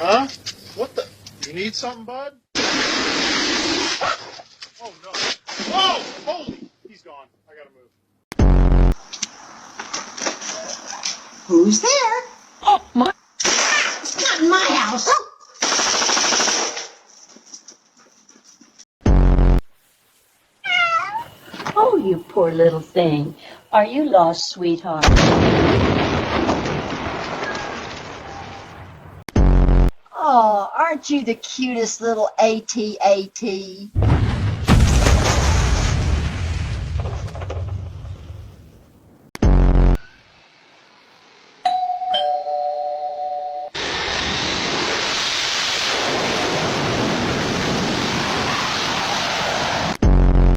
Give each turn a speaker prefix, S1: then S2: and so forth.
S1: Huh? What the? You need something, bud? Oh, no. Whoa! Holy! He's gone. I gotta move.
S2: Who's there?
S3: Oh, my.
S2: It's not in my house.
S3: Oh, you poor little thing. Are you lost, sweetheart?
S2: Oh, aren't you the cutest little AT-AT?